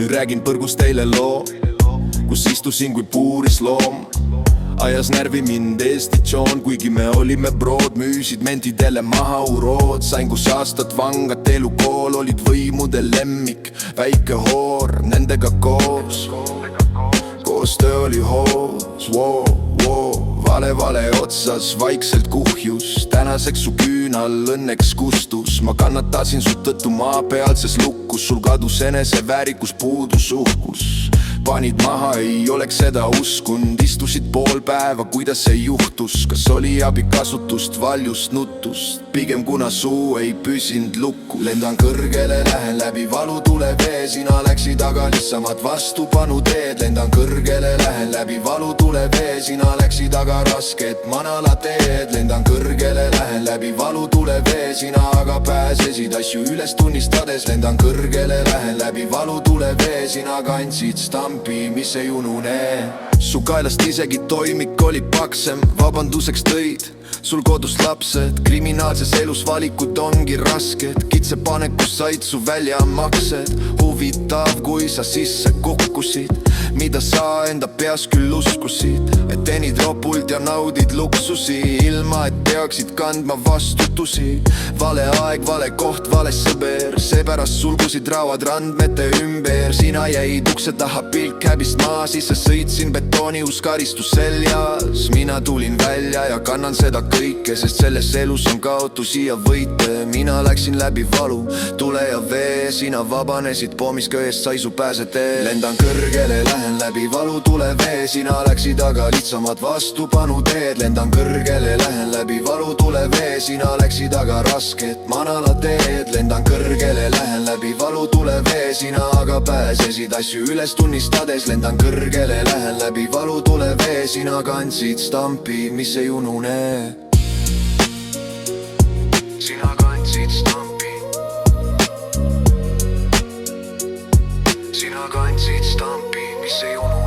nüüd räägin põrgust teile loo, kus istusin kui puuris loom. Ajas närvi mind Eesti tsoon, kuigi me olime brood, müüsid mentidele maha urood. Sain 6 aastat vangat, elukool olid võimude lemmik, väike hoor nendega koos. Koostöö oli hoos, vale otsas vaikselt kuhjus. Tänaseks su küünal õnneks kustus. Ma kannatasin su tõttu maa peal, sest lukkus. Sul kadus eneseväärikus, puudus uhkus. Panid maha, ei oleks seda uskunud. Istusid pool päeva, kuidas see juhtus? Kas oli abikasutust, valjust, nutust? Pigem kuna suu ei püsinud lukku. Lendan kõrgele, lähen läbi valutule vee. Sina läksid aga lihtsamad vastupanu teed. Lendan kõrgele, lähen läbi valutule vee. Sina läksid aga rasket manala teed. Lendan kõrgele, lähen läbi valutule vee. Sina aga pääsesid asju üles tunnistades. Lendan kõrgele, lähen läbi valutule vee. Sina kandsid stampi, mis ei unune. Su kaelast isegi toimik oli paksem. Vabanduseks tõid sul kodust lapsed. Kriminaalses elus valikud ongi rasked. Kitsepanekus said su väljamaksed. Huvitav, kui sa sisse kukkusid. Mida sa enda peas küll uskusid, et teenid ropult ja naudid luksusi, ilma et peaksid kandma vastutusi. Vale aeg, vale koht, vale sõber. Seepärast sulgusid rauad randmete ümber. Sina jäid ukse taha, pilk häbist maa sisse. Sõitsin betoonius karistus seljas. Mina tulin välja ja kannan seda kõike, sest selles elus on kaotusi ja võite. Mina läksin läbi valu, tule ja vee. Sina vabanesid pommiska eest, sai su pääsetee. Lendan kõrgele, lähen läbi valutule vee. Sina läksid aga lihtsamad vastupanu teed. Lendan kõrgele, lähen läbi valutule vee. Sina läksid aga rasket manala teed. Lendan kõrgele, lähen läbi valutule vee. Sina aga pääsesid asju üles tunnistades. Lendan kõrgele, lähen läbi valutule vee. Sina kandsid stampi, mis ei unune. Sina kandsid stampi. Sina kandsid stampi, mis ei unune.